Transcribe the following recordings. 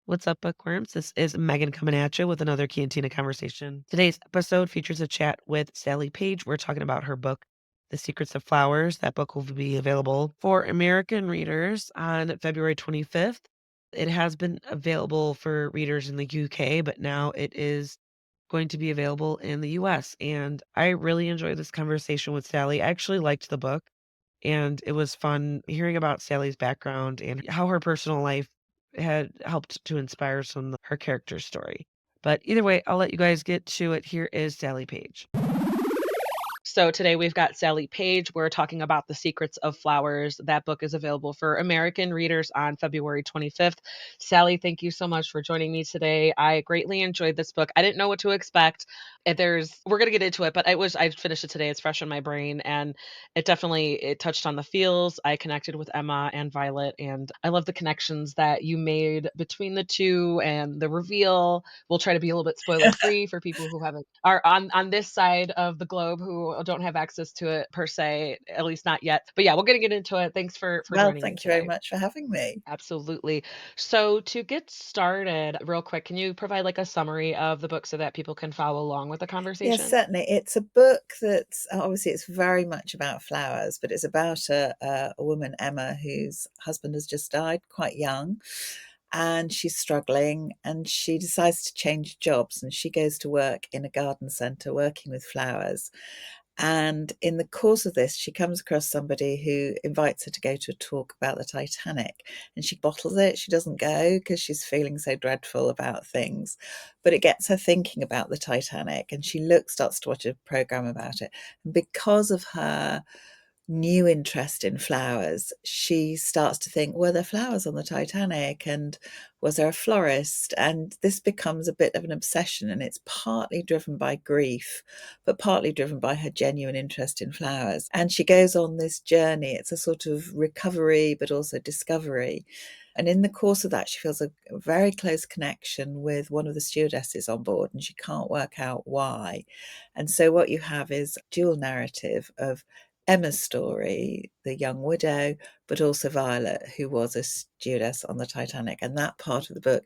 What's up, bookworms? This is Megan coming at you with another Cantina conversation. Today's episode features a chat with Sally Page. We're talking about her book, The Secrets of Flowers. That book will be available for American readers on February 25th. It has been available for readers in the UK, but now it is going to be available in the US. And I really enjoyed this conversation with Sally. I actually liked the book. And it was fun hearing about Sally's background and how her personal life had helped to inspire some of her character's story. But either way, I'll let you guys get to it. Here is Sally Page. So today we've got Sally Page. We're talking about The Secrets of Flowers. That book is available for American readers on February 25th. Sally, thank you so much for joining me today. I greatly enjoyed this book. I didn't know what to expect. We're gonna get into it, but I finished it today. It's fresh in my brain, and it touched on the feels. I connected with Emma and Violet, and I love the connections that you made between the two and the reveal. We'll try to be a little bit spoiler free for people who haven't are on this side of the globe who don't have access to it per se, at least not yet. But yeah, we're gonna get into it. Thanks for Well, joining me thank you very today. much for having me. Absolutely. So to get started, real quick, can you provide like a summary of the book so that people can follow along with the Yes, conversation? certainly. It's a book that's obviously it's very much about flowers, but it's about a woman, Emma, whose husband has just died quite young, and she's struggling, and she decides to change jobs, and she goes to work in a garden centre working with flowers. And in the course of this, she comes across somebody who invites her to go to a talk about the Titanic. And she bottles it. She doesn't go because she's feeling so dreadful about things. But it gets her thinking about the Titanic. And she starts to watch a program about it. And because of her new interest in flowers, she starts to think, were there flowers on the Titanic? And was there a florist? And this becomes a bit of an obsession. And it's partly driven by grief, but partly driven by her genuine interest in flowers. And she goes on this journey. It's a sort of recovery, but also discovery. And in the course of that, she feels a very close connection with one of the stewardesses on board, and she can't work out why. And so, what you have is a dual narrative of Emma's story, the young widow, but also Violet, who was a stewardess on the Titanic. And that part of the book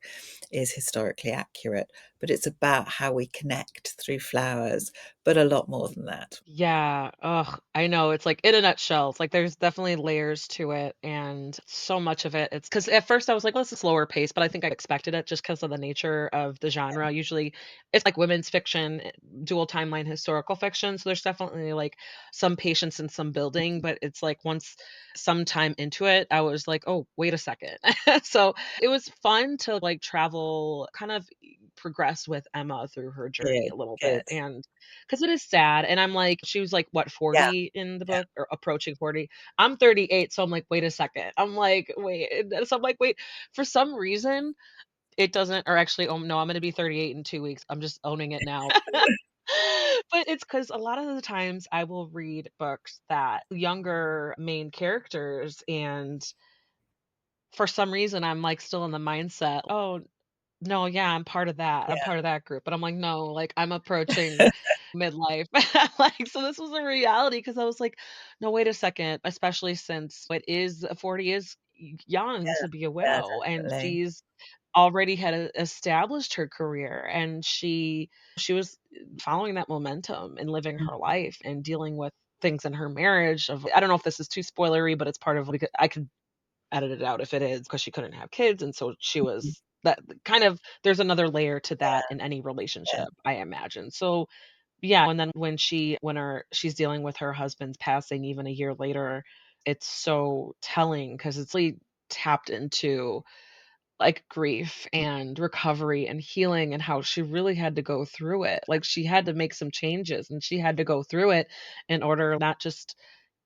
is historically accurate, but it's about how we connect through flowers, but a lot more than that. Yeah. Ugh, I know. It's like in a nutshell. It's like there's definitely layers to it and so much of it. It's because at first I was like, well, it's a slower pace, but I think I expected it just because of the nature of the genre. Usually it's like women's fiction, dual timeline historical fiction. So there's definitely like some patience and some building, but it's like once some time into it, I was like, oh, wait a second. So it was fun to like travel, kind of progress with Emma through her journey Good, a little good. bit. And 'cause it is sad, and I'm like she was like, what, Yeah, 40 in the yeah. book or approaching 40? I'm 38, so I'm like, "Wait a second." I'm like, "Wait," and so I'm like, "Wait." For some reason, it doesn't or actually, oh, no, I'm gonna be 38 in 2 weeks. I'm just owning it now. But it's because a lot of the times I will read books that younger main characters, and for some reason, I'm, like, still in the mindset, "Oh, no, yeah, I'm part of that. I'm Yeah. part of that group." But I'm like, "No, like, I'm approaching midlife." Like, so this was a reality because I was like, "No, wait a second," especially since 40 is young Yeah, to be a yeah, widow, and definitely. she's already had established her career, and she was following that momentum and living Mm, her life and dealing with things in her marriage of I don't know if this is too spoilery, but it's part of like I could edit it out if it is because she couldn't have kids, and so she mm, was that kind of there's another layer to that yeah, in any yeah. relationship, I imagine. So, yeah, and then when she's dealing with her husband's passing even a year later, it's so telling because it's like tapped into, like, grief and recovery and healing and how she really had to go through it. Like, she had to make some changes, and she had to go through it in order not just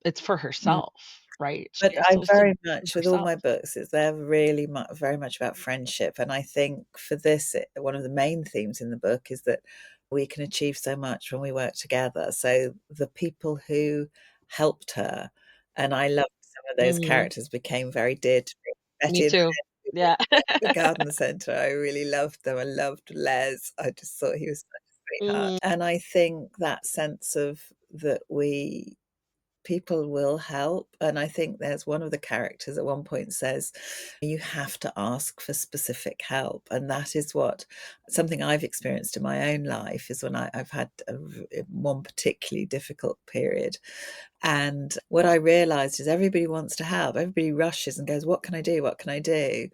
it's for Mm. herself, right? But She has I to very save much with all herself. my books, they're really very much about friendship, and I think for this, one of the main themes in the book is that we can achieve so much when we work together. So the people who helped her, and I love some of those Mhm. characters became very dear to me. Me Betty and too. Ted, who Yeah. worked at the garden centre, I really loved them. I loved Les. I just thought he was such a sweetheart. Mm, And I think that sense of that we people will help, and I think there's one of the characters at one point says, "You have to ask for specific help," and that is what something I've experienced in my own life is when I've had one particularly difficult period, and what I realized is everybody wants to help. Everybody rushes and goes, "What can I do? What can I do?"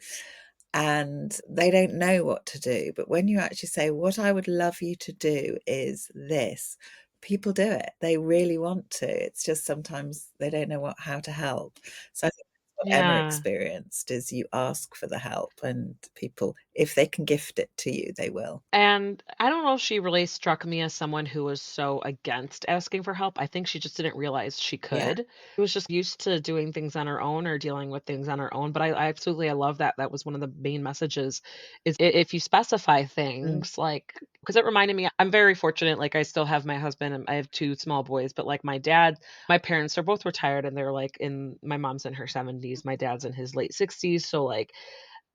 And they don't know what to do. But when you actually say, "What I would love you to do is this," people do it. They really want to. It's just sometimes they don't know how to help. So I think that's what Emma Yeah. experienced is you ask for the help and people, if they can gift it to you, they will. And I don't know if she really struck me as someone who was so against asking for help. I think she just didn't realize she Yeah. could. She was just used to doing things on her own or dealing with things on her own. But I absolutely I love that. That was one of the main messages is if you specify Mm, things like because it reminded me I'm very fortunate. Like I still have my husband and I have two small boys, but like my dad, my parents are both retired and they're like in my mom's in her 70s, my dad's in his late 60s. So like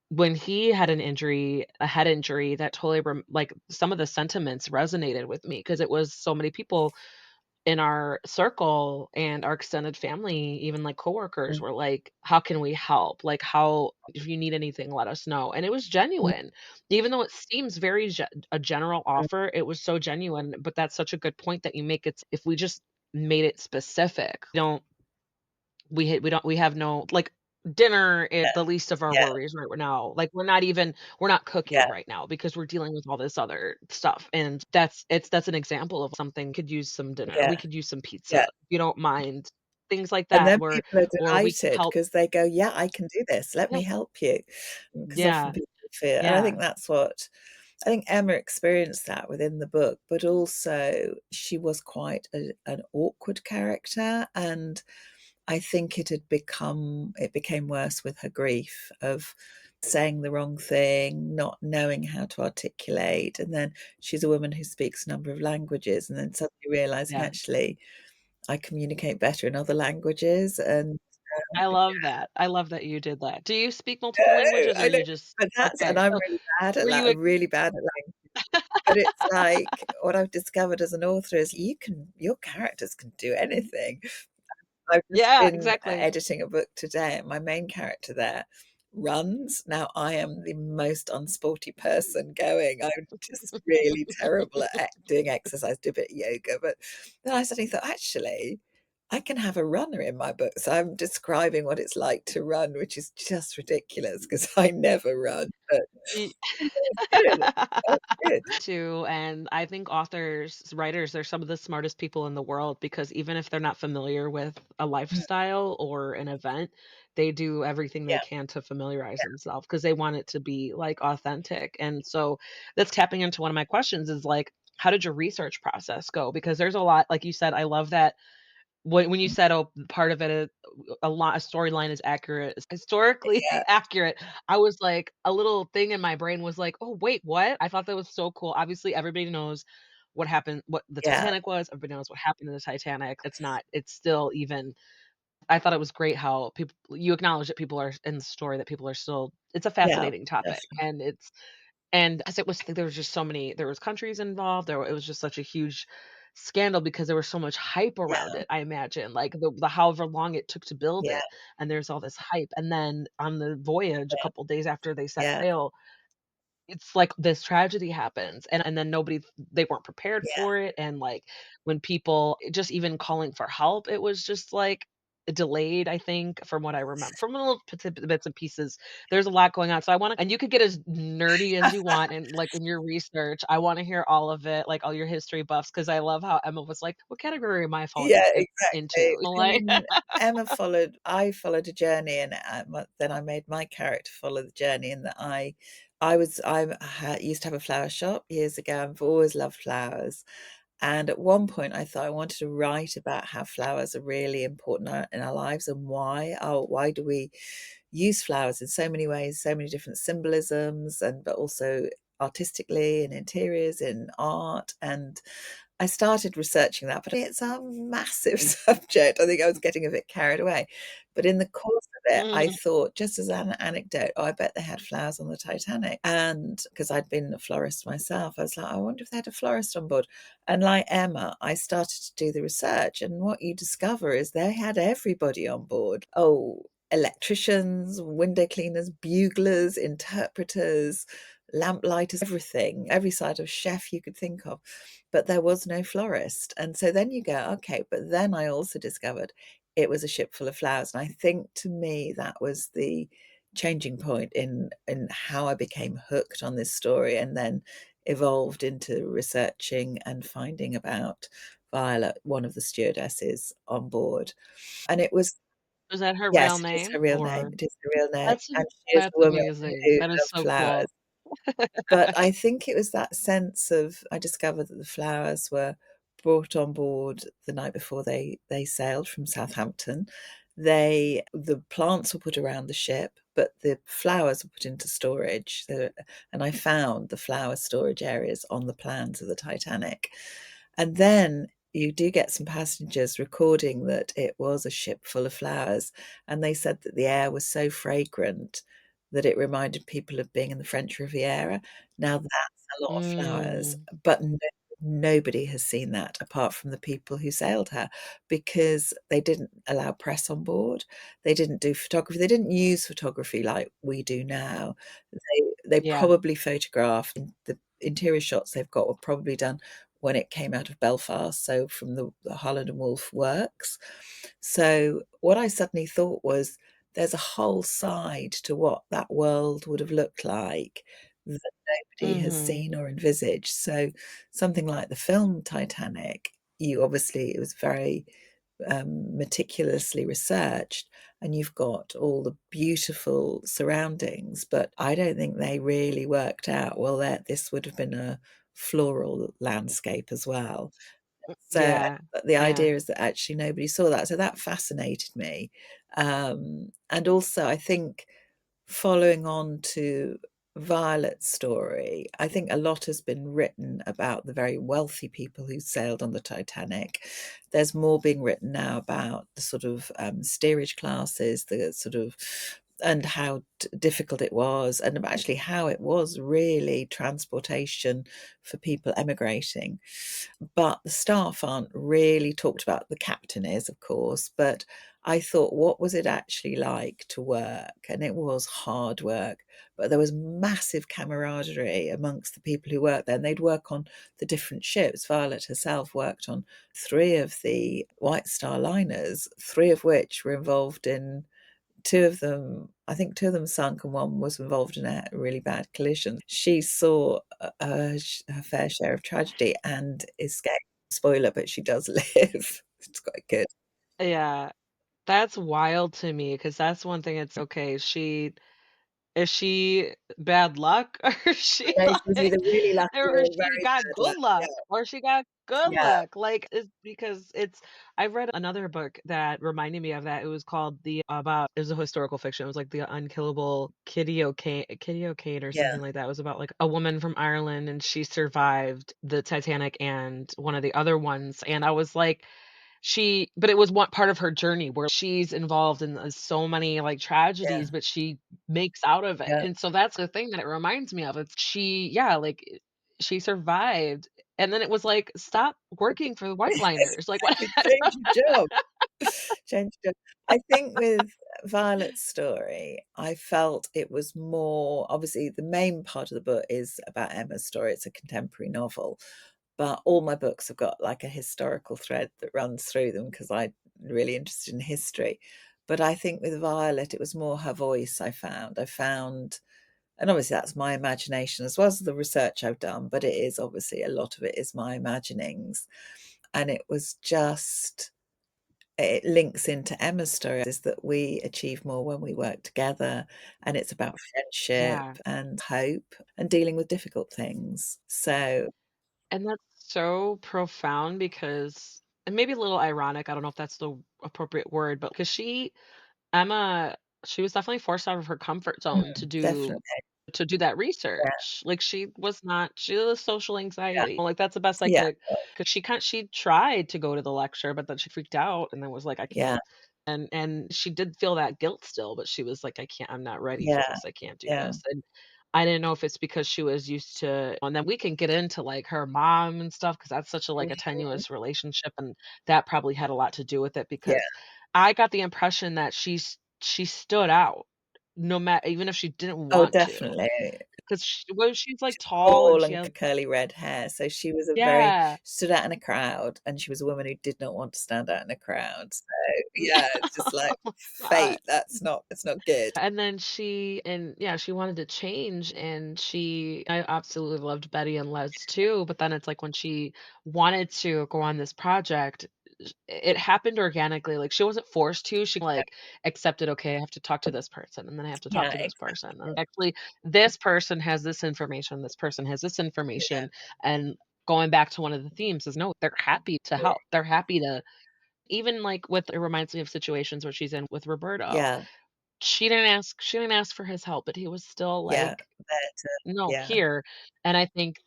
when he had an injury, a head injury that totally like, some of the sentiments resonated with me because it was so many people in our circle and our extended family, even, like, coworkers mm, were like, "How can we help? Like, how if you need anything, let us know." And it was mm, genuine. Even though it seems very a general mm, offer, it was so genuine, but that's such a good point that you make. It's if we just made it specific, we don't we have no like, dinner is yeah, the least of our yeah, worries right now. Like, we're not cooking yeah, right now because we're dealing with all this other stuff, and that's an example of something could use some dinner. yeah, We could use some pizza, yeah. if you don't mind. Things like And that then where people are or we could delighted help. because they go, "Yeah, I can do this. Let Yeah, me help you." Because often yeah, people fear and I think yeah, that's what I think Emma experienced that within the book, but also she was quite an awkward character, and I think it became worse with her grief of saying the wrong thing, not knowing how to articulate, and then she's a woman who speaks a number of languages, and then suddenly realizing, yeah. actually, I communicate better in other languages, and I love that. I love that you did that. Do you speak multiple no, languages or I know, you just but that's and okay, I'm so really bad at were that. you a I'm really bad at language. But it's like, what I've discovered as an author is your characters can do anything. I've just Yeah, been exactly. editing a book today, and my main character there runs. Now, I am the most unsporty person going. I'm just really terrible at doing exercise, do a bit of yoga, but then I suddenly thought, "Actually, I can have a runner in my book." So I'm describing what it's like to run, which is just ridiculous because I never run, but Ye it's good. It's good. Too, and I think authors, writers, they're some of the smartest people in the world because even if they're not familiar with a Mm, lifestyle or an event, they do everything they yeah, can to familiarize themselves because they want it to be, like, authentic, and so that's tapping into one of my questions is, like, how did your research process go? Because there's a lot like you said, I love that when you mm, said, "Oh, part of it is a storyline is accurate is historically yeah, accurate," I was like a little thing in my brain was like, "Oh, wait, what?" I thought that was so cool. Obviously, everybody knows what happened what the yeah, Titanic was, everybody knows what happened in the Titanic. It's still even I thought it was great how people you acknowledge that people are in the story that people are still it's a yeah, fascinating topic, definitely. and it's and as it was there was just so many there was countries involved, it was just such a huge scandal because there was so much hype around Yeah, it, I imagine, like, the however long it took to build yeah, it, and there's all this hype, and then on the voyage a yeah, couple days after they set yeah, sail, it's like this tragedy happens, and then nobody they weren't prepared yeah, for it, and, like, when people just even calling for help, it was just, like, delayed, I think, from what I remember from little bits and pieces. There's a lot going on, so I wanna and you could get as nerdy as you want and, like, in your research, I wanna hear all of it, like, all your history buffs, because I love how Emma was like, "What category am I falling yeah, into?" exactly. I Like mean, I followed a journey and, then I made my character follow the journey in that I used to have a flower shop years ago. I've always loved flowers, and at one point, I thought I wanted to write about how flowers are really important in our lives and why. Oh, why do we use flowers in so many ways, so many different symbolisms, and but also artistically in interiors, in art, and I started researching that, but it's a massive subject. I think I was getting a bit carried away. But in the course of it, I Mm. thought, just as an anecdote, oh, I bet they had flowers on the Titanic. And because I'd been a florist myself, I was like, I wonder if they had a florist on board. And like Emma, I started to do the research. And what you discover is they had everybody on board. Oh, electricians, window cleaners, buglers, interpreters, lamplighters, everything, every side of chef you could think of, but there was no florist. And so then you go, okay, but then I also discovered it was a ship full of flowers. And I think to me that was the changing point in how I became hooked on this story and then evolved into researching and finding about Violet, one of the stewardesses on board. And it was, Is that her real yes, it is her name? real name. Or It is her real name. And she is that's a woman amazing. who That is loved so flowers. cool. But I think it was that sense of I discovered that the flowers were brought on board the night before they sailed from Southampton. The plants were put around the ship, but the flowers were put into storage. And I found the flower storage areas on the plans of the Titanic. And then you do get some passengers recording that it was a ship full of flowers, and they said that the air was so fragrant that it reminded people of being in the French Riviera. Now that's a lot of flowers, Mm, but nobody has seen that apart from the people who sailed her, because they didn't allow press on board. They didn't do photography. They didn't use photography like we do now. They yeah. probably photographed the interior shots they've got were probably done when it came out of Belfast, so from the Harland and Wolff works. So what I suddenly thought was there's a whole side to what that world would have looked like that nobody has Mhm. seen or envisaged. So something like the film Titanic, you obviously it was very meticulously researched, and you've got all the beautiful surroundings, but I don't think they really worked out well that this would have been a floral landscape as well. So Yeah. the Yeah. idea is that actually nobody saw that. So that fascinated me. And also, I think following on to Violet's story, I think a lot has been written about the very wealthy people who sailed on the Titanic. There's more being written now about the sort of steerage classes, the sort of and how difficult it was, and actually how it was really transportation for people emigrating. But the staff aren't really talked about. The captain is, of course, but I thought, what was it actually like to work? And it was hard work, but there was massive camaraderie amongst the people who worked there. And they'd work on the different ships. Violet herself worked on three of the White Star liners, three of which were involved in two of them. I think two of them sunk and one was involved in a really bad collision. She saw her fair share of tragedy and escaped. Spoiler, but she does live. It's quite good. Yeah. That's wild to me because that's one thing. It's okay, is she bad luck or is she I know she was either like really lucky or or she very got bad good luck. luck Yeah, or she got good yeah, luck, like, it's because it's I read another book that reminded me of that. It was called the about it was a historical fiction. It was like The Unkillable Kitty O'Kane or yeah, something like that. It was about, like, a woman from Ireland, and she survived the Titanic and one of the other ones, and I was like, but it was one part of her journey where she's involved in, so many, like, yeah, tragedies, but she makes out of it, yeah. and so that's the thing that it reminds me of. It's she yeah, like, she survived, and then it was like, "Stop working for the white liners," like, what. Change your job. Change your job. I think with Violet's story, I felt it was more obviously the main part of the book is about Emma's story. It's a contemporary novel, but all my books have got like a historical thread that runs through them because I'm really interested in history. But I think with Violet, it was more her voice I found. And obviously that's my imagination as well as the research I've done, but it is obviously a lot of it is my imaginings. And it was just, it links into Emma's story is that we achieve more when we work together, and it's about friendship Yeah, and hope and dealing with difficult things. So, and that's so profound because and maybe a little ironic, I don't know if that's the appropriate word, but because Emma, she was definitely forced out of her comfort zone to do definitely. to do that Yeah, research. Like, she was social yeah, anxiety. Like, that's the best I yeah, could, because she tried to go to the lecture, but then she freaked out and then was like, "I yeah, can't." And she did feel that guilt still, but she was like, "I can't, I'm not ready for yeah, this, I can't do yeah. this." And I didn't know if it's because she was used to, and then we can get into, like, her mom and stuff, because that's such a, like, a Mhm. tenuous relationship, and that probably had a lot to do with it, Yeah. because I got the impression that she stood out, no matter, even if she didn't Oh, want to, definitely. 'cause she's, like, tall and Tall she and has, curly red hair, so she was a very yeah. stood out in a crowd, and she was a woman who did not want to stand out in a crowd, so, Yeah. yeah, it's just like Oh my god. fate, it's not good. And then she wanted to change, and I absolutely loved Betty and Les too, but then it's like when she wanted to go on this project, it happened organically, like, she wasn't forced to, she, Yeah, like, accepted, "Okay, I have to talk to this person, and then I have to talk yeah, to this person, exactly. and actually, this person has this person has this Yeah, information," and going back to one of the themes is, no, they're happy to help, they're happy to, even, like, with it reminds me of situations where she's in with Roberto. yeah, She didn't ask for his help, but he was still yeah, like, there to "No, yeah, here." And I think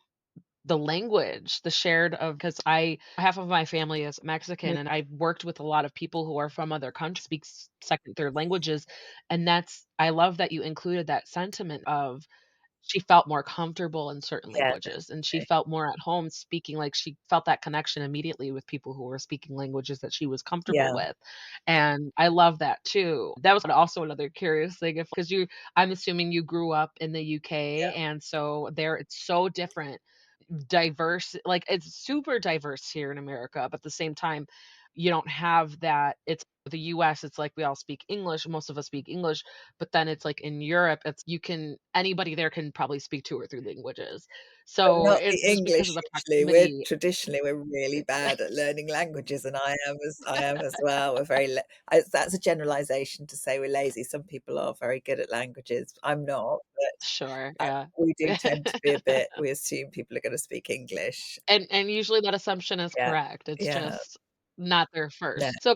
the language, the shared of, because I half of my family is mm, Mexican, and I've worked with a lot of people who are from other countries, speaks second, third languages, and I love that you included that sentiment of, she felt more comfortable in certain yeah, languages, and she definitely. felt more at home speaking, like, she felt that connection immediately with people who were speaking languages that she was comfortable Yeah, with, and I love that too. That was also another curious thing, if, because I'm assuming you grew up in the UK, yeah, and so there it's so different, diverse, like, it's super diverse here in America, but at the same time, you don't have that. It's the US, it's like we all speak English, most of us speak English, but then it's like in Europe, it's you can anybody there can probably speak 2 or 3 languages. but So, not it's the just because English of the usually. We're proximity. traditionally, we're really bad at learning languages, and I am as well. We're very la that's a generalization to say we're lazy. Some people are very good at languages. I'm not, but Sure, yeah. we do tend to be a bit we assume people are gonna speak English. And usually that assumption is Yeah, correct, it's yeah, just not there no. first. So,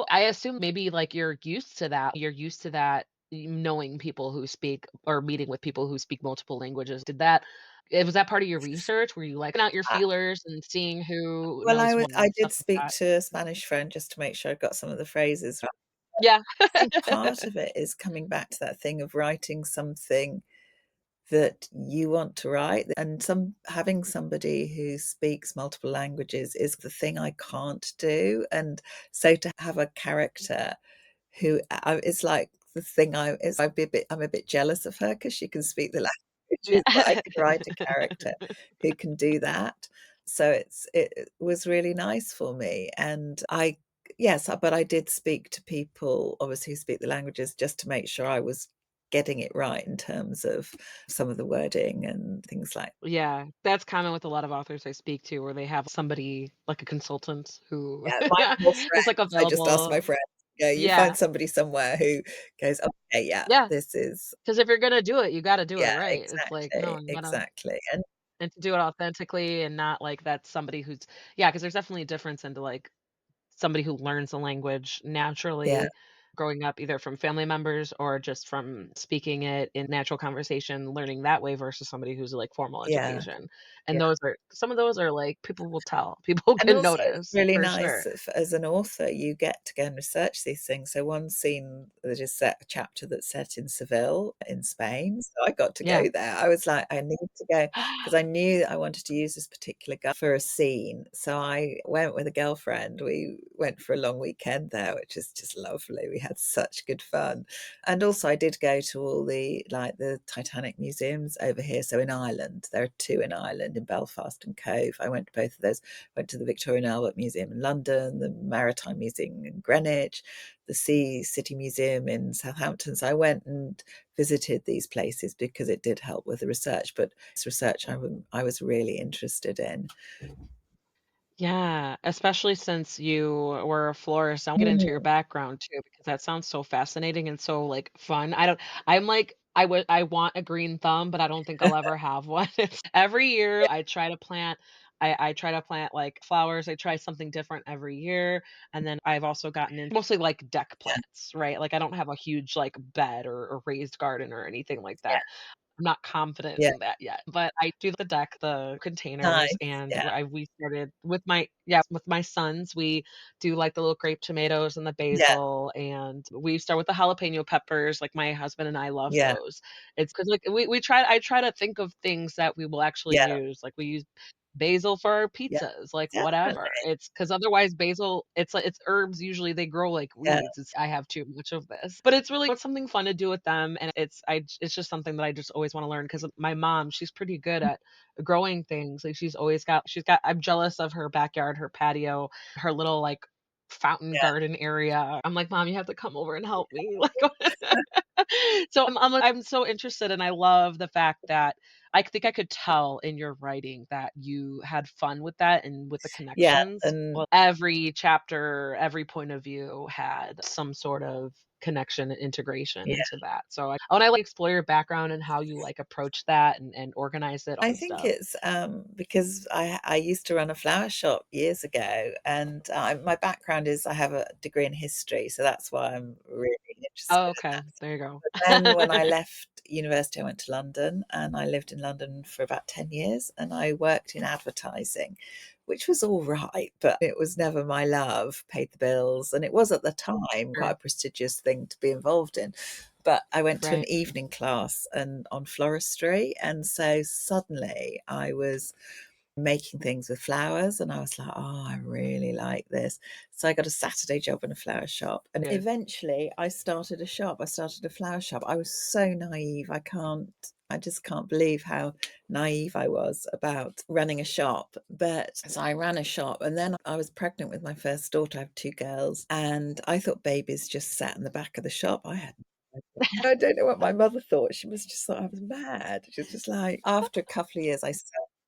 I assume maybe, like, you're used to that, knowing people who speak, or meeting with people who speak multiple languages. Was that part of your research? Were you, like, putting out your I feelers and seeing who well, knows what I and did stuff like speak that? to a Spanish friend just to make sure I got some of the phrases right. Yeah. I think part of it is coming back to that thing of writing something that you want to write, and having somebody who speaks multiple languages is the thing I can't do, and so to have a character who it's like the thing I'm a bit jealous of her because she can speak the languages, but I Yeah. could write a character who can do that. So it was really nice for me, and but I did speak to people, obviously, who speak the languages just to make sure I was getting it right in terms of some of the wording and things like Yeah, that's common with a lot of authors I speak to, where they have somebody, like a consultant, who yeah, mine are more is, like, friends. I just ask my available. friends. Yeah, you Yeah, find somebody somewhere who goes, "Okay, yeah, yeah. this is" 'Cause if you're gonna do it, you gotta do it yeah, right. It's like, no, exactly, you gotta, exactly, and and to do it authentically, and not like that's somebody who's, yeah, 'cause there's definitely a difference into, like, somebody who learns the language yeah, naturally growing up, either from family members or just from speaking it in natural conversation, learning that way, versus somebody who's, like, formal yeah, education. yeah. And some of those are, like, people will tell, people And can also, it's notice really for nice sure. if as an author, you get to go and research these things. So one scene that is set a chapter that's set in Seville in Spain, so I got to Yeah. go there. I was like, "I need to go because I knew that I wanted to use this particular guy for a scene. So I went with a girlfriend. We went for a long weekend there, which is just lovely. We had such good fun. And also I did go to all the Titanic museums over here. So in Ireland, there are 2 in Ireland, in Belfast and Cove. I went to both of those. Went to the Victoria and Albert Museum in London, the Maritime Museum in Greenwich, the Sea City Museum in Southampton. So I went and visited these places because it did help with the research, but it's research I was really interested in. Yeah, especially since you were a florist. I'll get into your Mm, background too, because that sounds so fascinating and so, like, fun. I'm like, I want a green thumb, but I don't think I'll ever have one. Every year I try to plant, like, flowers. I try something different every year. And then I've also gotten into mostly, like, deck yeah, plants, right? Like, I don't have a huge, like, bed or raised garden or anything like that. I'm not confident Yeah. in that yet, but I do the deck, the containers, Nice. and Yeah. we started with with my sons, we do, like, the little grape tomatoes and the Yeah. basil, and we start with the jalapeno peppers, like, my husband and I love Yeah. those. It's 'cause, like, I try to think of things that we will actually Yeah. use, like, we use basil for our Yeah. pizzas, like, whatever. Definitely. It's because otherwise basil, it's like it's herbs, usually they grow like Yeah. weeds. I have too much of this. But it's something fun to do with them, and it's just something that I just always wanna learn. Because my mom, she's pretty good at growing things, like, she's got I'm jealous of her backyard, her patio, her little, like, fountain Yeah. garden area. I'm like, "Mom, you have to come over and help me." Like, so I'm so interested, and I love the fact that I think I could tell in your writing that you had fun with that and with the Yeah. connections. And Well, every chapter, every point of view had some sort of connection and integration yeah. into that. So I wanna, like, explore your background and how you, like, approach that and organize it, all I the think stuff. it's, because I used to run a flower shop years ago, and, my background is I have a degree in history, so that's why I'm really interested Oh, in okay. that. There you go. But then when I left university, I went to London, and I lived in London for about 10 years, and I worked in advertising, which was all right, but it was never my love, paid the bills, and it was at the time quite Sure. a prestigious thing to be involved in. But I went to an Right. evening class and on floristry, and so suddenly I was making things with flowers, and I was like, "Oh, I really like this." So I got a Saturday job in a flower shop, and Good. eventually I started a shop. I started a flower shop. I was so naive. I just can't believe how naive I was about running a shop. But so I ran a shop, and then I was pregnant with my first daughter. I have 2 girls, and I thought babies just sat in the back of the shop. I don't know what my mother thought. She must just thought I was mad. She was just like after a couple of years,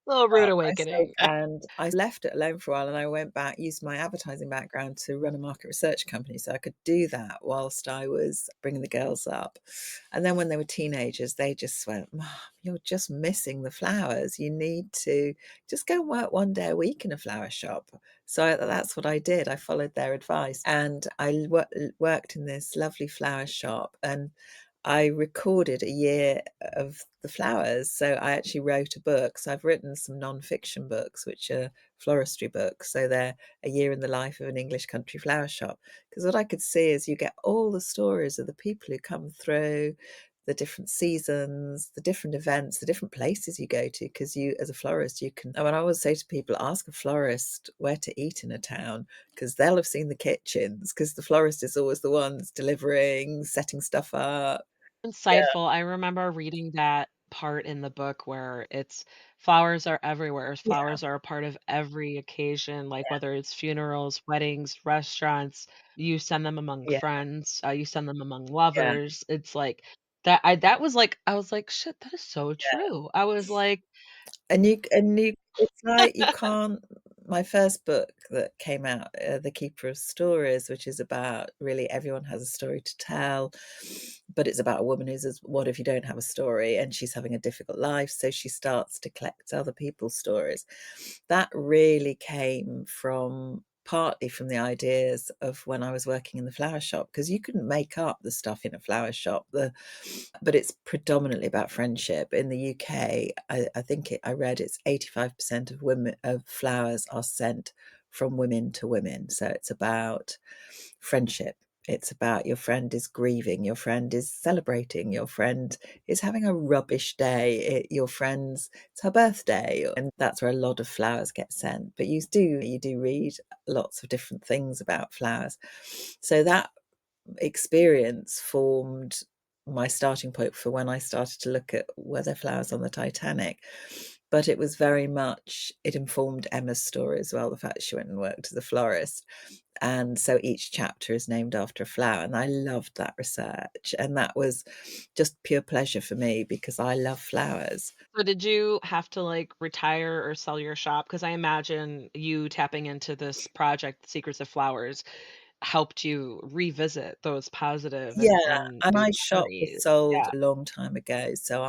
Little rude I sold awakening. and I left it alone for a while, and I went back, used my advertising background to run a market research company, so I could do that whilst I was bringing the girls up. And then when they were teenagers, they just went, "Mom, you're just missing the flowers. You need to just go and work 1 day a week in a flower shop." So that's what I did. I followed their advice, and I worked in this lovely flower shop, and I recorded a year of the flowers. So I actually wrote a book. So I've written some non-fiction books, which are floristry books. So they're a year in the life of an English country flower shop. Because what I could see is you get all the stories of the people who come through, the different seasons, the different events, the different places you go to. Because you, as a florist, you can. And I always say to people, ask a florist where to eat in a town, because they'll have seen the kitchens. Because the florist is always the ones delivering, setting stuff up. Yeah, Insightful. I remember reading that part in the book where it's flowers are everywhere. yeah, Flowers are a part of every occasion, like whether it's funerals, weddings, restaurants, you send them among yeah, friends, you send them among yeah, lovers. It's like I was like, shit, that is so yeah. true. I was like, And you it's like you can't my first book that came out, The Keeper of Stories, which is about really everyone has a story to tell, but it's about a woman who says, "What if you don't have a story?" And she's having a difficult life, so she starts to collect other people's stories. That really came from partly from the ideas of when I was working in the flower shop, because you couldn't make up the stuff in a flower shop. But it's predominantly about friendship. In the UK, I think I read it's 85% of flowers are sent from women to women. So it's about friendship. It's about your friend is grieving, your friend is celebrating, your friend is having a rubbish day, your friend's it's her birthday, and that's where a lot of flowers get sent. But you do read lots of different things about flowers. So that experience formed my starting point for when I started to look at were there flowers on the Titanic. But it was very much, it informed Emma's story as well, the fact that she went and worked as a florist. And so each chapter is named after a flower. And I loved that research. And that was just pure pleasure for me because I love flowers. so did you have to, like, retire or sell your shop? Because I imagine you tapping into this project, Secrets of Flowers, helped you revisit those positive Yeah, and and good my shop was memories. sold Yeah. a long time ago. So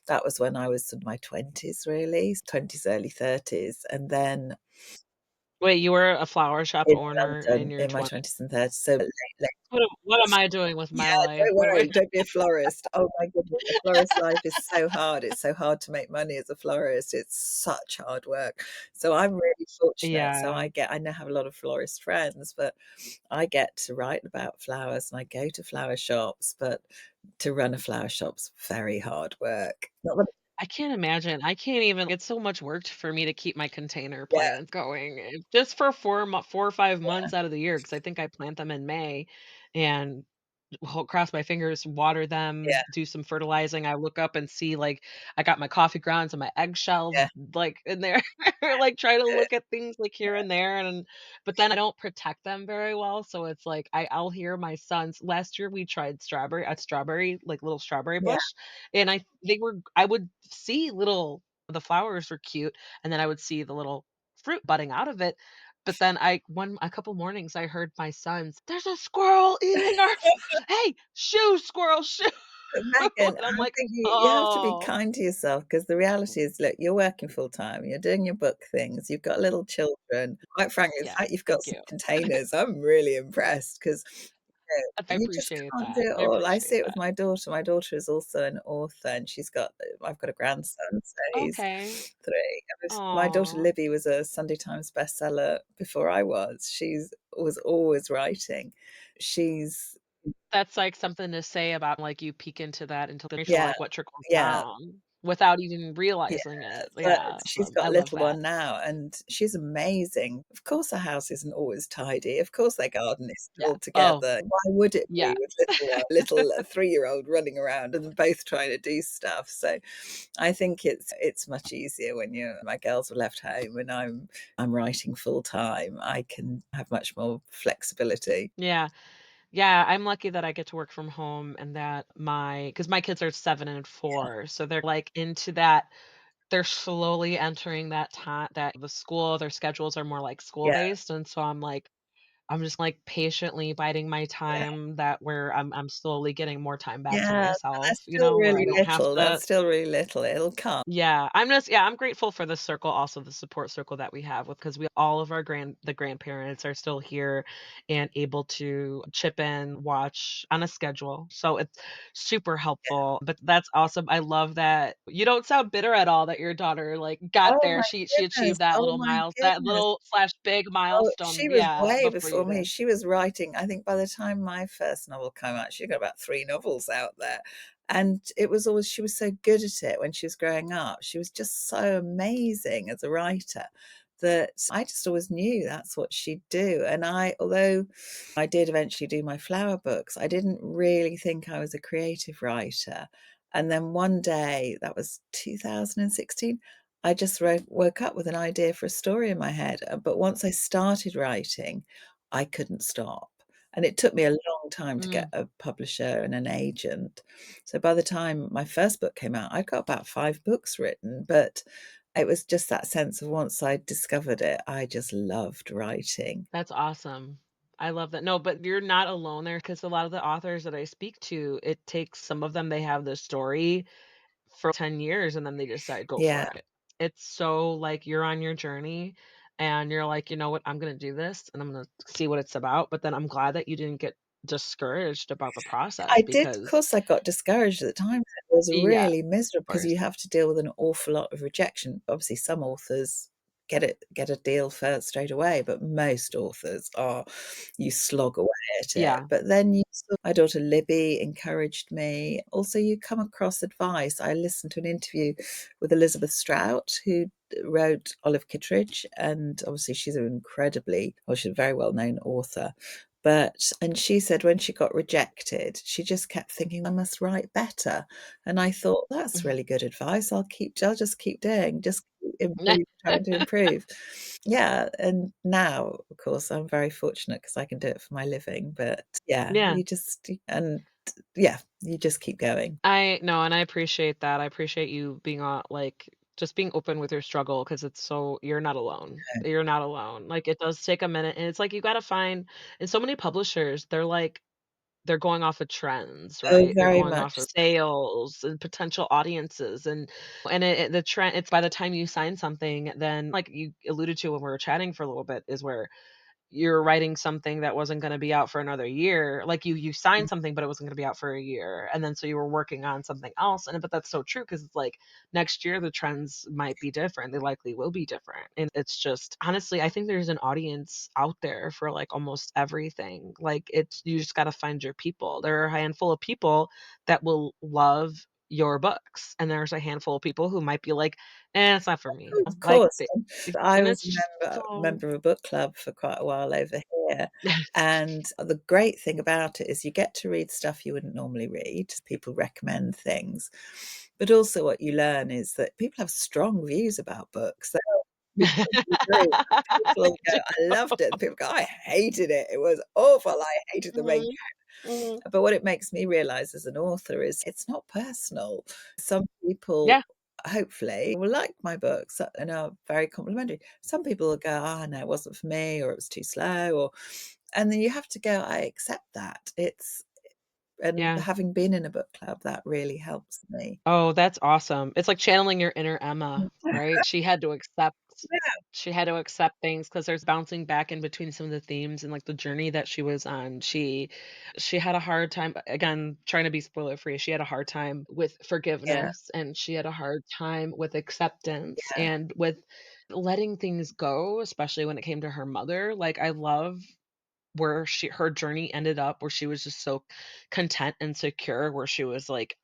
that was when I was in my 20s, really, 20s, early 30s. And then Wait, you were a flower shop in owner in London your in my 20s? 20s and 30s, so late. What am I doing with Yeah, my life? don't What am I worry, don't be a florist. Oh my goodness, a florist life is so hard. It's so hard to make money as a florist. It's such hard work. So I'm really fortunate. So Yeah. I now have a lot of florist friends, but I get to write about flowers and I go to flower shops, but to run a flower shop's very hard work. Not that I can't imagine. I can't even it's so much work for me to keep my container yeah, plants going, just for 4 or 5 yeah, months out of the year, because I think I plant them in May, and cross my fingers, water them, yeah, do some fertilizing. I look up and see, like, I got my coffee grounds and my eggshells, yeah, like, in there, like, try to look at things, like, here and there, and but then I don't protect them very well, so it's like I'll hear my sons last year we tried strawberry, like, little strawberry yeah, bush, and I would see the flowers were cute, and then I would see the little fruit budding out of it, but then a couple mornings, I heard my sons, "There's a squirrel eating our hey, shoo, squirrel, shoo." but Megan, And I'm I like, think you have to be "Oh." kind to yourself because the reality is, look, you're working full time, you're doing your book things, you've got little children. Quite frankly, the Yeah, fact you've got thank some you. containers, I'm really impressed 'cause I you just appreciate can't do that. it I all. I see appreciate it with that. my daughter. My daughter is also an author, and I've got a grandson, so he's Okay. 3. My daughter Aw. Libby was a Sunday Times bestseller before I was. She's was always writing. She's That's, like, something to say about, like, you peek into that into the information, yeah, like, what trickles yeah. down without even Yeah, realizing it. but Yeah, she's I got a love little that. one now, and she's amazing. Of course, her house isn't always tidy. Of course, their garden isn't Yeah. all Oh, together. Why would it yeah. be with little 3-year-old running around and both trying to do stuff? So, I think it's much easier when my girls are left home and I'm writing full time. I can have much more flexibility. Yeah. Yeah, I'm lucky that I get to work from home and that because my kids are 7 and Yeah, 4, so they're, like, into that they're slowly entering that time that their schedules are more, like, yeah, school-based, and so I'm just, like, patiently biding my yeah. time that where I'm slowly getting more time back to Yeah, but they're myself, still where I really don't have little. They're to. still really little. It'll come. I'm grateful for the circle, also the support circle that we have with because we all of our grandparents are still here and able to chip in, watch on a schedule. So it's super helpful. But that's awesome. I love that you don't sound bitter at all that your daughter like got Oh there. my She goodness, achieved that oh little my miles, that goodness. little slash big Oh, milestone, she was yeah, way before you before me. did. She was writing I think by the time my first novel came out, she got about 3 novels out there, and it was always she was so good at it when she was growing up. She was just so amazing as a writer that I just always knew that's what she'd do, and although I did eventually do my flower books, I didn't really think I was a creative writer, and then one day, that was 2016, I just woke up with an idea for a story in my head, but once I started writing, I couldn't stop, and it took me a long time to get Mm. a publisher and an agent. So by the time my first book came out, I'd got about 5 books written, but it was just that sense of once I discovered it, I just loved writing. That's awesome. I love that. No, but you're not alone there because a lot of the authors that I speak to, it takes some of them, they have the story for 10 years and then they decide go Yeah. for it. It's so like you're on your journey and you're like, "You know what? I'm gonna do this and I'm gonna see what it's about." But then I'm glad that you didn't get discouraged about the process I did of because course, I got discouraged at the time. It was yeah, really of miserable because course. you have to deal with an awful lot of rejection. Obviously, some authors get a deal first straight away, but most authors are you slog away at it. Yeah. But then my daughter Libby encouraged me. Also, you come across advice. I listened to an interview with Elizabeth Strout, who wrote Olive Kittredge, and obviously she's a very well-known author. And she said when she got rejected, she just kept thinking, "I must write better." And I thought, "That's really good advice. I'll just keep doing, just keep trying to improve." Yeah, and now, of course, I'm very fortunate because I can do it for my living, but yeah, Yeah. you just keep going. I no, and I appreciate that. I appreciate you being on like just being open with your struggle because it's so you're not alone. You're not alone. Like it does take a minute and it's like you gotta find and so many publishers, they're like they're going off of trends, Oh, right? They're very going much off of so. sales and potential audiences, and the trend, it's by the time you sign something, then, like you alluded to when we were chatting for a little bit, is where you're writing something that wasn't gonna be out for another year. Like, you signed something, but it wasn't gonna be out for a year, and then so you were working on something else, and but that's so true because it's like, next year the trends might be different, they likely will be different, and it's just honestly, I think there's an audience out there for, like, almost everything. Like, it's you just gotta find your people. There are a handful of people that will love your books, and there's a handful of people who might be like, "Eh, it's not for me." Of Like, course, I and was it's just a so member of a book club for quite a while over here, and the great thing about it is you get to read stuff you wouldn't normally read. People recommend things, but also what you learn is that people have strong views about books. They'll completely agree. People They go, do. "I loved it," and people go, "I hated it. It was awful. I hated the main." Mhm, mhm. But what it makes me realize as an author is it's not personal. Some people, Yeah. hopefully, will like my books and are very complimentary. Some people will go, "Oh, no, it wasn't for me," or "It was too slow," or and then you have to go, "I accept that." It's and Yeah. having been in a book club, that really helps me. Oh, that's awesome. It's like channeling your inner Emma, right? Yeah, She had to accept things because there's bouncing back in between some of the themes and, like, the journey that she was on. She had a hard time, again, trying to be spoiler free, she had a hard time with yeah, forgiveness, and she had a hard time with acceptance yeah, and with letting things go, especially when it came to her mother. Like, I love where her journey ended up, where she was just so content and secure, where she was like,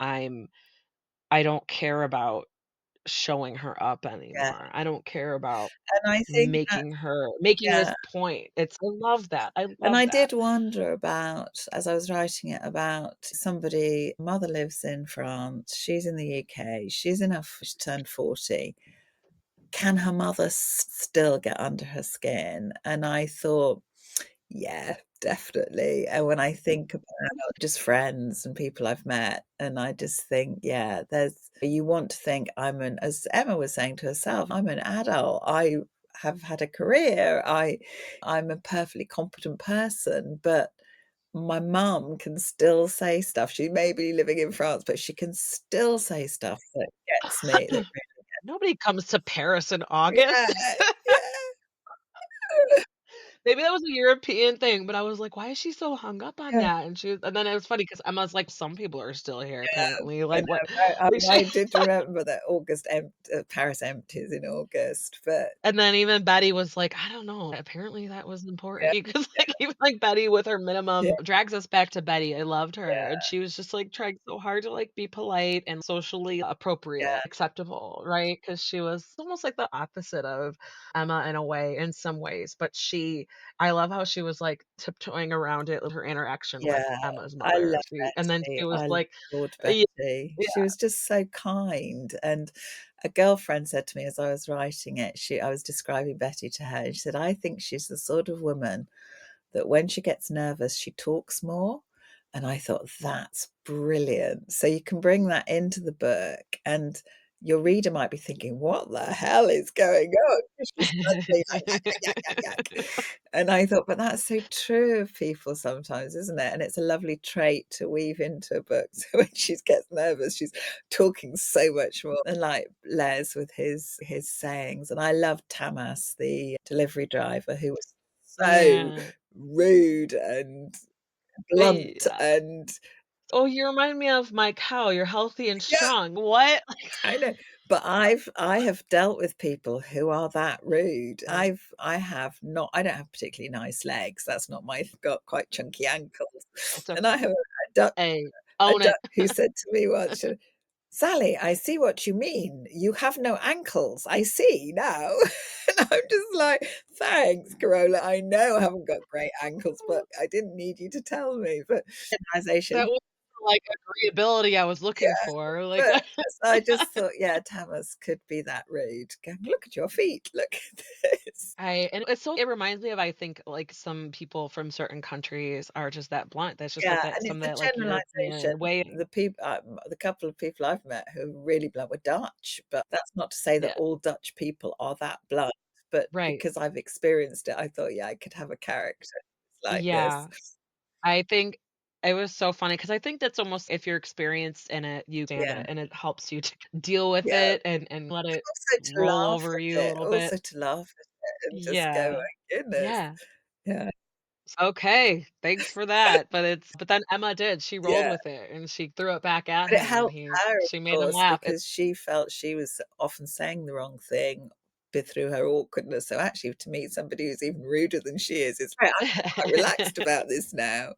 I don't care about showing her up yeah. anymore. I don't care about And I think that making this yeah. point. It's I love that. I And love I that. did wonder about, as I was writing it, about somebody, mother lives in France, she's in the UK, she's enough, she turned 40. Can her mother still get under her skin? And I thought, yeah, definitely. And when I think about just friends and people I've met, and I just think, yeah, you want to think as Emma was saying to herself, I'm an adult. I have had a career. I'm a perfectly competent person, but my mum can still say stuff. She may be living in France, but she can still say stuff that gets me. That Nobody comes to Paris in yeah, August. yeah, Maybe that was a European thing, but I was like, "Why is she so hung up on yeah. that?" And then it was funny because Emma's like, "Some people are still here Yeah, apparently." I Like, what? know. Like, she I did remember that Paris empties in August, but And then even Betty was like, "I don't know, apparently that was yeah, important," because, like, even, like, Betty with her yeah, minimum drags us back to Betty. I loved her, yeah, and she was just, like, trying so hard to, like, be polite and socially yeah, appropriate, acceptable, right? Because she was almost like the opposite of Emma in a way, in some ways, but I love how she was, like, tiptoeing around it with her interaction with yeah. Emma's I mother. love And then Betty. she was I like, adored "Yeah, Betty. yeah." She was just so kind, and a girlfriend said to me as I was writing it, I was describing Betty to her, and she said, "I think she's the sort of woman that when she gets nervous, she talks more." And I thought, that's brilliant. So you can bring that into the book, and your reader might be thinking, what the hell is going on? She's suddenly like, yak, yak, yak, yak, yak. And I thought, but that's so true of people sometimes, isn't it? And it's a lovely trait to weave into a book. So when she gets nervous, she's talking so much more. And like Les with his sayings. And I loved Tamas, the delivery driver, who was so Yeah. rude and blunt Yeah. and "Oh, you remind me of my cow, you're healthy and yeah, strong." "What?" I know. But I have dealt with people who are that rude. I have not I don't have particularly nice legs. That's not my I've got quite chunky ankles. It's And I okay. have a Hey, a own duck it. who said to me once, "Sally, I see what you mean. You have no ankles. I see now." And I'm just like, "Thanks, Corolla. I know I haven't got great ankles, but I didn't need you to tell me." But That generalization. was, like, agreeability I was looking Yeah, for, like, but I just thought, yeah, Tamas could be that rude. Going, "Look at your feet. Look at this." and it's so it reminds me of, I think, like, some people from certain countries are just that blunt. That's just, like, Yeah, that and some of it's a that, like, generalization. European way. The couple of people I've met who are really blunt were Dutch, but that's not to say that Yeah, all Dutch people are that blunt. But right. because I've experienced it, I thought, yeah, I could have a character like this. Yeah. I think It was so funny because I think that's almost if you're experienced in it, you stand Yeah, it, and it helps you to deal with yeah. it and let it Also to roll laugh over at you a it, little bit. also to laugh at it and just go, Yeah. "My goodness." Yeah. Yeah, Okay, thanks for that, but then Emma did, she rolled yeah. with it, and she threw it back at But it him, and helped her, of she made him course, laugh. because she felt she was often saying the wrong thing through her awkwardness. So actually to meet somebody who's even ruder than she is, it's right, I feel quite relaxed about this now.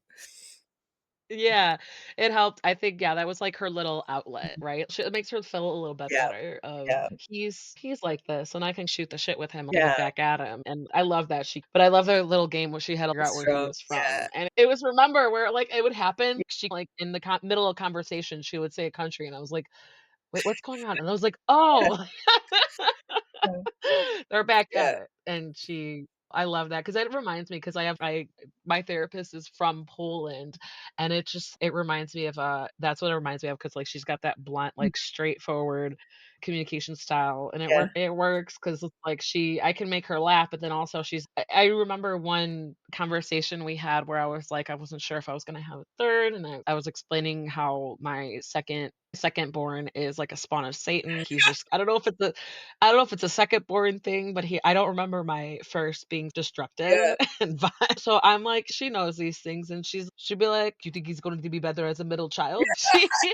Yeah, it helped. I think, yeah, that was like her little outlet, right? It makes her feel a little bit Yeah, better of yeah, he's like this, and I can shoot the shit with him, give yeah. it back at him. And I love that but I love their little game where she had to figure out where he Strong, was yeah. from. And it was remember where like it would happen, she like in the middle of conversation, she would say a country, and I was like, wait, what's going on? And I was like, oh. Yeah, They're back at yeah, it, and I love that because it reminds me because I my therapist is from Poland, and it reminds me of, that's what it reminds me of because like, she's got that blunt, mm, like, straightforward communication style, and yeah, it works because it's like I can make her laugh, but then also I remember one conversation we had where I was like, I wasn't sure if I was gonna have a third, and I was explaining how my second born is like a spawn of Satan. He's just I don't know if it's a second born thing, but I don't remember my first being destructive yeah, and so I'm like, she knows these things and she'd be like, "Do you think he's going to be better as a middle child?"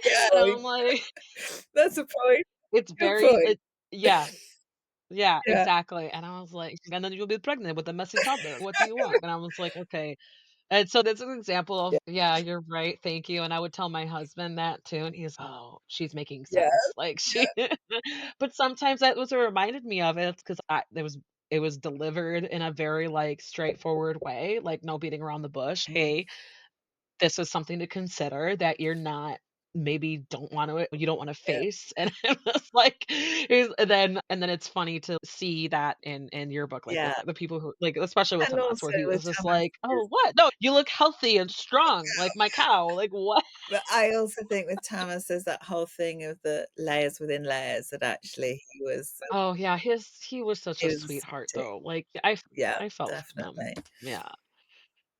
yeah, And I'm like, that's a point, it's good very point. it yeah. Yeah, Yeah, exactly. And I was like, "And then you'll be pregnant with a messy toddler. What do you want?" And I was like, "Okay." And so that's an example of, yeah, "Yeah, you're right, thank you." And I would tell my husband that too, and he's, "Oh, she's making yeah, sense." Like she but sometimes that was what reminded me of it, because it was delivered in a very, like, straightforward way, like, no beating around the bush. mm, "Hey, this is something to consider that maybe you don't wanna yeah, face." And it was like and then it's funny to see that in your book, like, with yeah. the people who like, especially with And Tomas, where also he was with just Thomas like, "Oh, is what? No, you look healthy and strong like my cow." Like, "What?" but I also think with Thomas, there's that whole thing of the layers within layers that actually Oh, yeah, he was such he a was sweetheart, t though. Like, yeah, I felt for him. definitely. Yeah.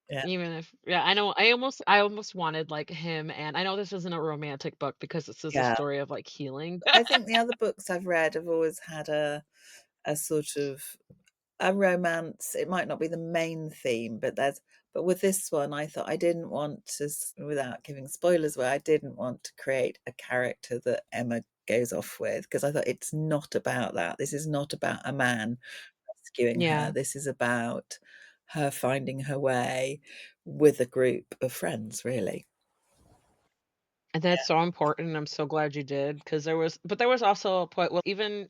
Yeah, Even if yeah, I know I almost wanted, like, him and I know this isn't a romantic book because this is a yeah. story of, like, healing. I think the other books I've read have always had a sort of a romance. It might not be the main theme, but with this one, I thought I didn't want to without giving spoilers away, I didn't want to create a character that Emma goes off with because I thought it's not about that. This is not about a man rescuing her. Yeah. This is about her finding her way with a group of friends, really. And that's so important, I'm so glad you did because there was also a point well, even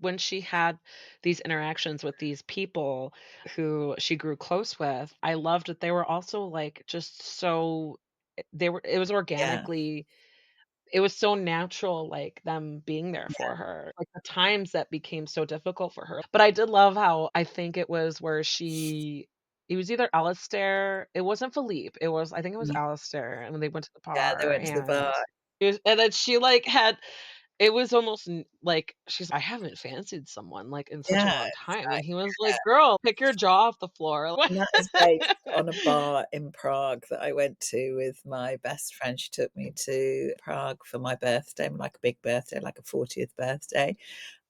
when she had these interactions with these people who she grew close with, I loved that they were also, like, just so they were it was Yeah, organically it was so natural, like, them being there yeah, for her, like, the times that became so difficult for her. But I did love how I think it was where it was either Alistair it wasn't Philippe, I think it was mm, Alistair, and when they went to the yeah, they bar, went to the bar. and then she, like, had it was almost like, "I haven't fancied someone, like, in such a Yeah, long time," and he exactly. was like, "Girl, pick your jaw off the floor." And that is based on a bar in Prague that I went to with my best friend. She took me to Prague for my birthday, like a big birthday, like a 40th birthday,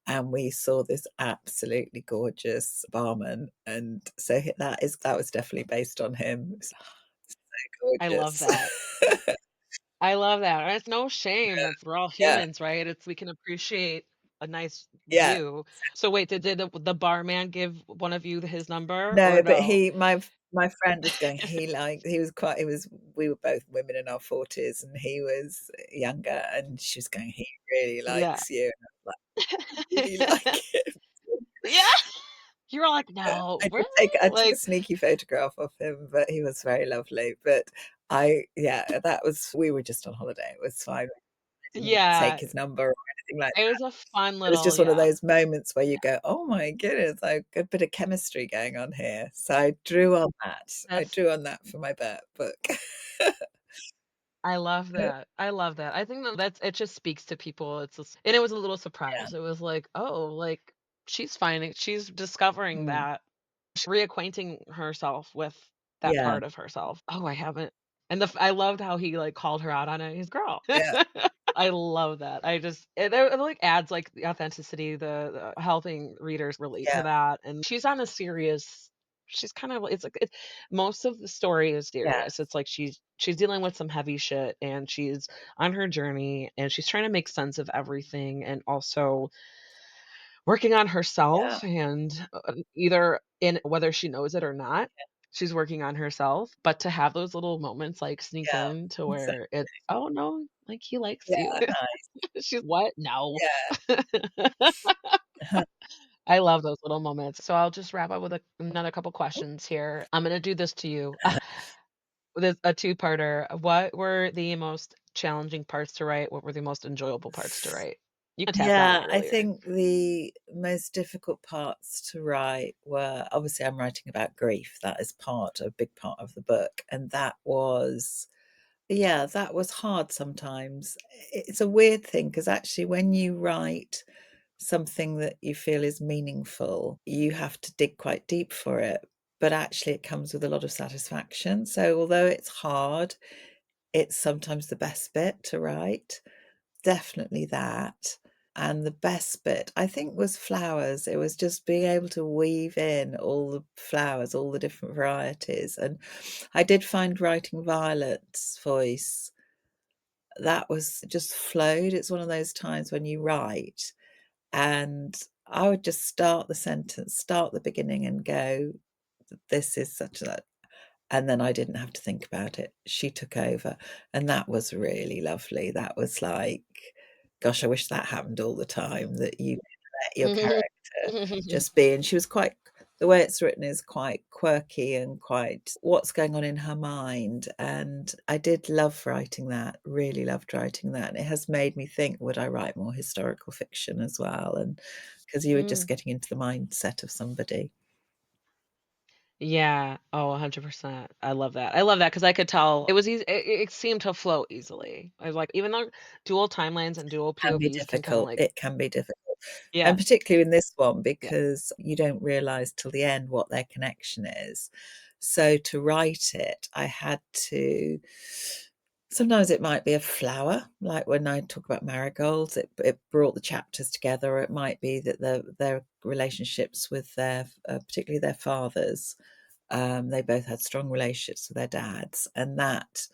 and we saw this absolutely gorgeous barman, and so that was definitely based on him. It was so I love gorgeous. that. I love that, and it's no shame, it's we're all Yeah, humans, right? We can appreciate a nice yeah. view. So wait, did the barman give one of you his number or No, but no? my friend was going, he was quite he was we were both women in our 40s and he was younger, and she was going, "He really Yeah. likes you." And I was like, "Really like him?" Yeah. You were like, "No, I really?" took a Like sneaky photograph of him, but he was very lovely, but that was we were just on holiday, it was fine. I didn't take yeah, his number or anything like it that. was a fun It was little just one of yeah. those moments where you go, "Oh my goodness, like, a bit of chemistry going on here." So I drew on that. I That's drew on that for my book. I love that. I love that. I think it just speaks to people. It's just and it was a little Yeah. surprise. It was like, "Oh, like, she's discovering Mm. that, reacquainting herself with that Yeah. part of herself." Oh, I haven't. And I loved how he, like, called her out on it. He's "Girl." Yeah, I love that. I just it, like, adds, like, the authenticity, the helping readers relate yeah, to that, and she's on a serious she's kind of it's like it's most of the story is serious. yes, It's like she's dealing with some heavy shit, and she's on her journey, and she's trying to make sense of everything, and also working on yeah, herself, and, either in whether she knows it or not, she's working on herself, but to have those little moments, like, sneak yeah, in to where exactly. it's, "Oh, no, like, he likes Yeah, you." nice. She's, "What? No." Yeah. I love those little moments. So I'll just wrap up with another couple questions here. I'm gonna do this to you. With a two-parter. What were the most challenging parts to write? What were the most enjoyable parts to write? You kinda tapped on it Yeah, I earlier. think the most difficult parts to write were obviously I'm writing about grief. That is a big part of the book. And that was, yeah, that was hard sometimes. It's a weird thing because actually, when you write something that you feel is meaningful, you have to dig quite deep for it. But actually, it comes with a lot of satisfaction. So, although it's hard, it's sometimes the best bit to write. Definitely that. And the best bit, I think, was flowers. It was just being able to weave in all the flowers, all the different varieties. And I did find writing Violet's voice, that was just flowed. It's one of those times when you write and I would just start the sentence, start the beginning and go, this is such a, and then I didn't have to think about it. She took over, and that was really lovely. That was like, gosh, I wish that happened all the time, that you let your character just be, and she was quite, the way it's written is quite quirky and quite what's going on in her mind, and I did love writing that, really loved writing that, and it has made me think, would I write more historical fiction as well? And because you were just Mm. getting into the mindset of somebody. Yeah. Oh, 100%. I love that. I love that because I could tell it was easy. It seemed to flow easily. I was like, even though dual timelines and dual Can be POVs can kind of difficult, like, it can be difficult. yeah, And particularly in this one, yeah. because you don't realise till the end what their connection is. So to write it, I had to, sometimes it might be a flower, like when I talk about marigolds, it brought the chapters together, or it might be that their relationships with their, particularly their fathers, they both had strong relationships with their dads, and that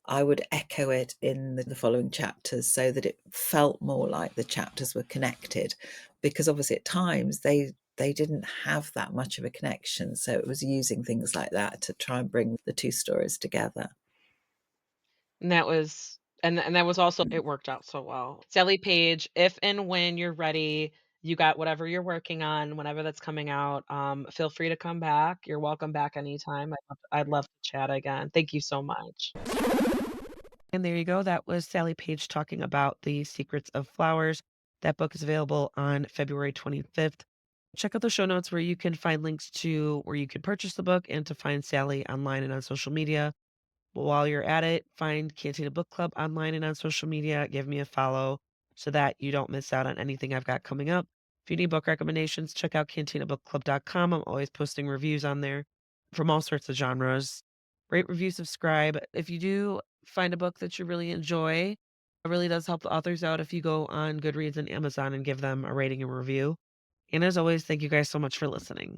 I would echo it in the following chapters so that it felt more like the chapters were connected, because obviously at times they didn't have that much of a connection. So it was using things like that to try and bring the two stories together. And that was and that was also Mm. it worked out so well. Sally Page, if and when you're ready, you got whatever you're working on, whenever that's coming out, feel free to come back. You're welcome back anytime. I'd love to chat again. Thank you so much. And there you go. That was Sally Page talking about The Secrets of Flowers. That book is available on February 25th. Check out the show notes where you can find links to where you can purchase the book and to find Sally online and on social media. While you're at it, find Cantina Book Club online and on social media. Give me a follow so that you don't miss out on anything I've got coming up. If you need book recommendations, check out cantinabookclub.com. I'm always posting reviews on there from all sorts of genres. Rate, review, subscribe. If you do find a book that you really enjoy, it really does help the authors out if you go on Goodreads and Amazon and give them a rating and review. And as always, thank you guys so much for listening.